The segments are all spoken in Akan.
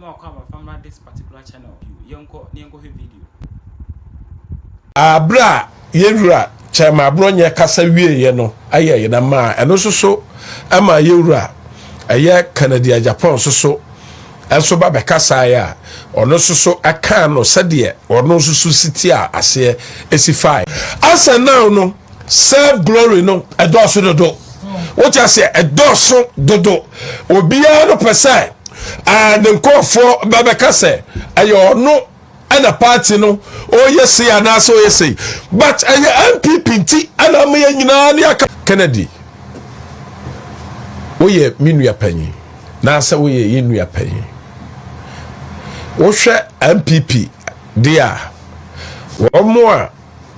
more come from this particular channel. You go video. Abra yewura chema Abronye kasa wie no aye na ma eno soso ama yewura aye Canada Agyapong soso enso ba be kasa ya ono soso aka no sede ono soso siti a ase esify asa now no self glory no edoso dodo what you say edoso dodo obiya no pese and nkofo ba be kasa aye ono and a party no oh yes and also yes but MPP ti ana me nyina ne aka Kennedy oye minu ya panyi na asa oye yinu ya panyi wo hwe MPP dia wo mo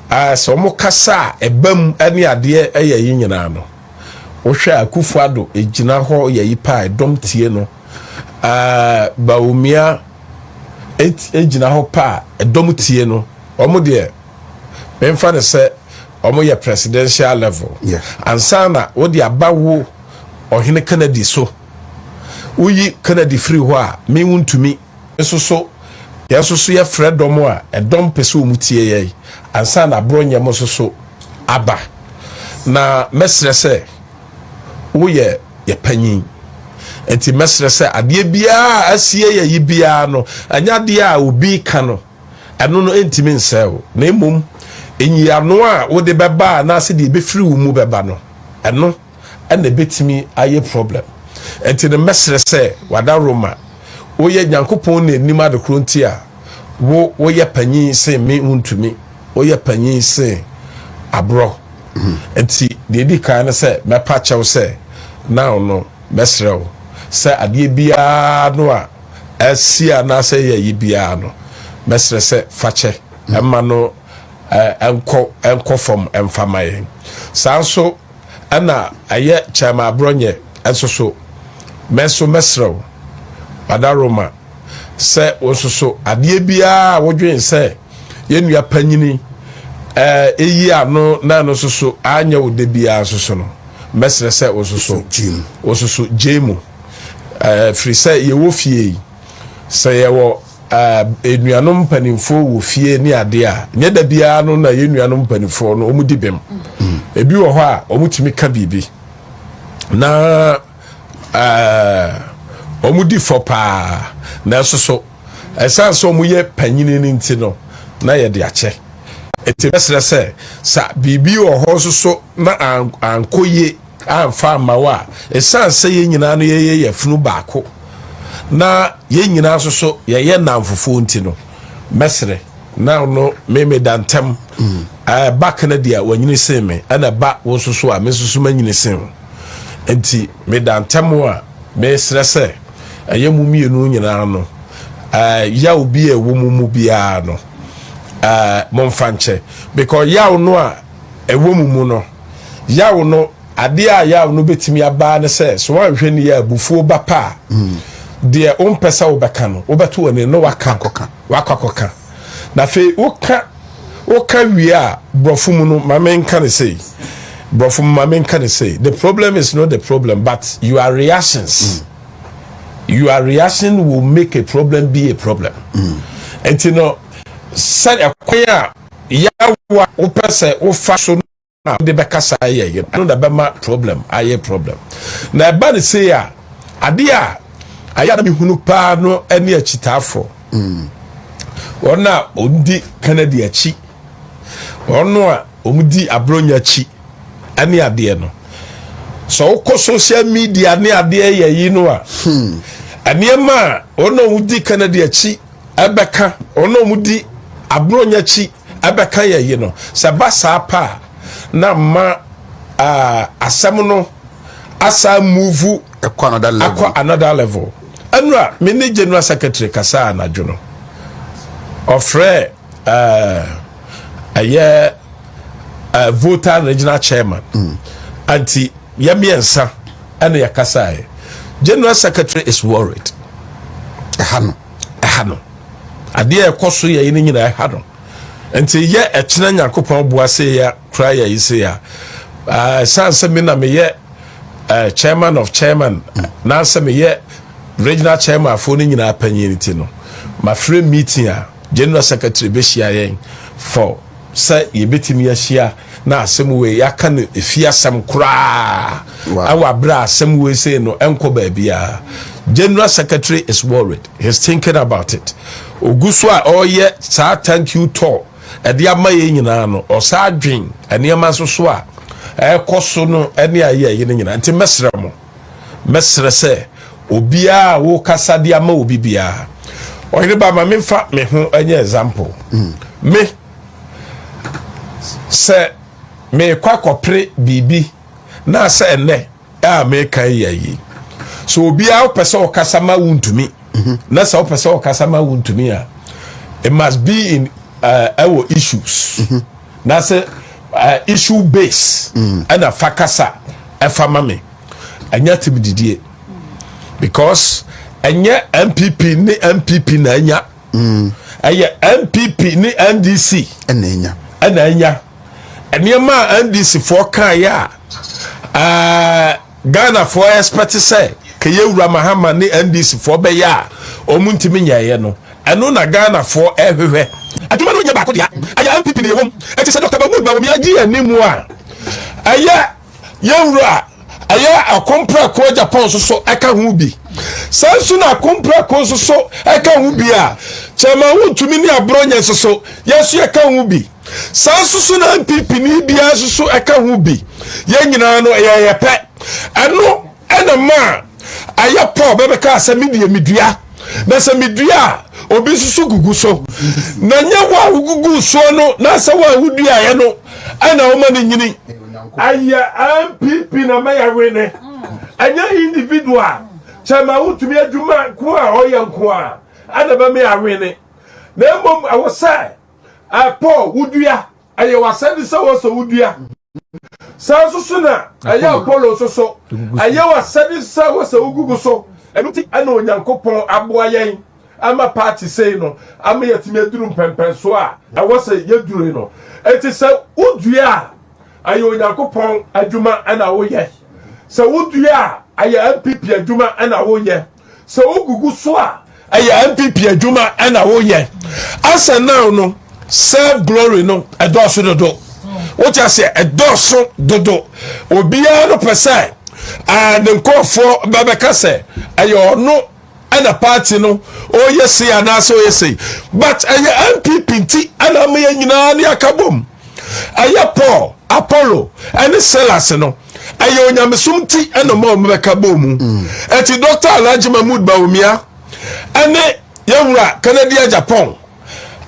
a so mo kasa ebam ane ade eye nyina no wo hwe Akufuado ejina ho ye yipa dom tie no Baumia ejina ho pa edom tie no omo de memfa ne se omo ye presidential level ansana wo de abawo ohene Kennedy so uyi Kennedy free ho a me Wontumi so ye fredom a edom pese o mutie ye ansana Abronye mo so aba na mesre se wo ye panyin enti mesre se ade bia asie ye bia no anya de a obi ka no eno no entimi nsew na emom enyia no a wo de beba na ase de be free wo mu beba no eno ena betimi aye problem enti ne mesre se wada Roma wo ye Nyankopon na enim adekro nti a wo ye panyin se me Wontumi wo ye panyin se abro enti de di kan se me pa chew se now no mesre se adie bia no a asia na se ye bia no mesre se fache emma no enko from emfamaye sanso ana aye chama Abronye enso meso mesre ada Roma se onso adie bia wodwen se ye nua panyini eyi ano na no so anya wode bia so no mesre se onso jemu free say ye wo fie say ye wo enuanom panimfo wo fie ni ade a nye da bia no na ye enuanom panimfo no omudi bem ebi wo ho a omutimi ka bibi na omudi fopa na so esanso omuye panyini ni nti no na ye de ache eti mesre se sa bibi wo ho so na ankoye amfa mawa esanse ye nyina no ye funu baako na ye nyina so ye namfofo nti no mesre now no me dantem back na dia wanyini se me ana ba wo so a me so manyini se enti me dantem a me srese ayemu mienu nyina no ya obi e wo mu bia no momfanche because ya no a ewo mu no ya no ade a ya no betimi aba ne se so wanhwe ne ya bufuo ba pa de ompesa wo beka no wo beto ne no wakakoka na fe woka wi a brofum no mamenka ne sei brofum mamenka ne sei the problem is not the problem but your reactions your reaction will make a problem be a problem and you know said akwaya ya wa opese wo fa so na de bekasa ye no da bema problem aye problem na ba ne say a ade a aya na mehunu pa no ene achitafo ona ondi Canada achi ono a omudi Abronye achi ene ade no so ko social media ne ade ye yi no a ene ma ono omudi Canada achi abeka ono omudi Abronye achi abeka ye yi no se ba sa pa na ma asem no asa move another level anura me general secretary kasa na dwono ofre aye voter regional chairman anti yamiensa ana yakasa general secretary is worried ehano ade ekoso ye ni nyina ehano enti ye echina Nyankopon boase ya kra ya ise ya sanse me na me ye chairman of chairman na se me ye regional chairman for ni nyina panyin no my friend meeting a general secretary be share for say ye betimi ahia na asem we yaka no efia asem kura awa bra asem we say no enko ba bia general secretary is worried, he's thinking about it. Oguso a oye sa thank you to e dia maye nyina no o sa dwen eniema so so a ekoso no ene aye ye nyina nti mesre se obia wo kasa dia ma obi bia oyire ba ma memfa me ho anya example me se me kwakopre bibi na se ene a me kan yayi so obia opese o kasa ma Wontumi na se opese o kasa ma Wontumi a it must be in our issues na se issue base and a fakasa efama me anya tibididie because anya MPP ni MPP na anya aya MPP ni NDC anya eniema NDC for kan ya Ghana for expert say keyewura mahama ni NDC for be ya omuntimi nyaye no eno na Ghana for ehwehwe aduma no nya ba ko dia aya MPP ni yewom eti se Dr. Mahmoud ba mi agi animu a aya yewura aya akompra ko Agyapong so eka hu bi sansu na akompra ko so eka hu bi a chema Wontumi ni Abronye so yesu eka hu bi sansu na MPP ni bia so eka hu bi ye nyina no ye pe eno ena ma Agyapong bebeka asemidie midua na semidua obi susu gugu so na nya wa gugu so no na se wa hudua ye no ana o ma ni nyini aya MPP na maya wene anya individual chama Wontumi adwuma ko a oyanko a ana ba me awene na mom awose Paul wudua aye wasadi se wo so wudua sanso na aye Apollo so aye wasadi se wo so gugu so enuti ana onyankopon aboa yen ama party say no ama yetimi aduru mpempen so a awose yeduru no eti se wudua aye onyankopon adwuma ana wo ye se wudua aye MPP adwuma ana wo ye se ogugu so a aye MPP adwuma ana wo ye asa now no self glory no edoso dodo what you say edoso dodo obia no pese and nkofo babeka se aye no ana party no o yesi ana so yesi but aye MPP nti ana me nyina ne akabom aye Paul Apollo and Silas no aye onyamesum ti ana mo mebeka bomu eti Dr. Alhaji Mahmoud Bawumia ane yewura Canada Agyapong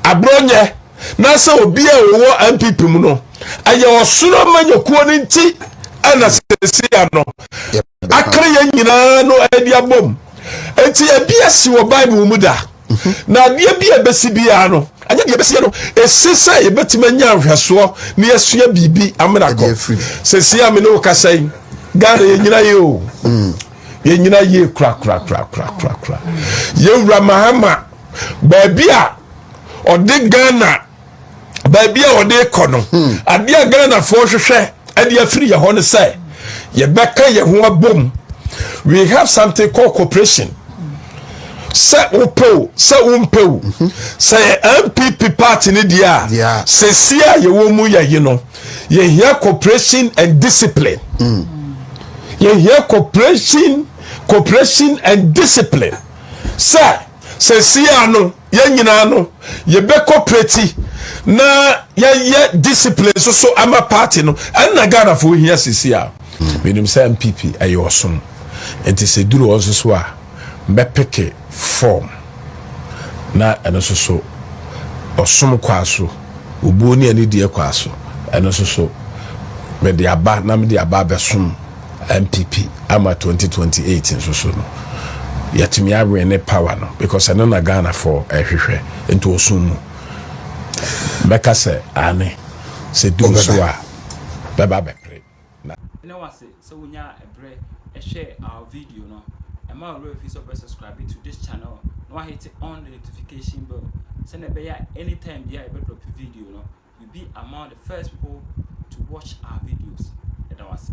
Abronye na se obi a wo MPP mu no aye osuro manyokuo ni nti ana sesia no akre ye nyina no edi abom enti ebiasi wo Bible mu da na de bia besi bia no anya de besi no esisa ye betima nya ahweso na yesua bibi amena ko sesia me no kasai Ghana ye nyina ye o ye nyina ye kra ye wura mahama ba bia ode Ghana ba bia ode kono ade a Ghana fo hwehwe ade afiri ye ho ne sai ye beka ye ho abom. We have something called cooperation. Say umpeu, say MPP party ni dia. Say siya ye womu ya you hear cooperation and discipline. You hear cooperation and discipline. Say siya no, ye nyina no, ye be cooperate na ye discipline so ama party no. And na Ghana for here siya. Menim say MPP ayo osom. Enti se duru oso so a mbepeke form na eno so osom kwaso obuoni ani die kwaso eno so me de aba na me de aba besom MPP ama 2028 so no yatimi awe ne power no because eno na Ghana for ehwehwe enti osum beka se ane se duru so a beba bepre na ene wase so unya ebre share our video no and my if you subscribe to this channel no hit on the notification bell send a bear anytime there I drop a video no you'll be among the first people to watch our videos and I was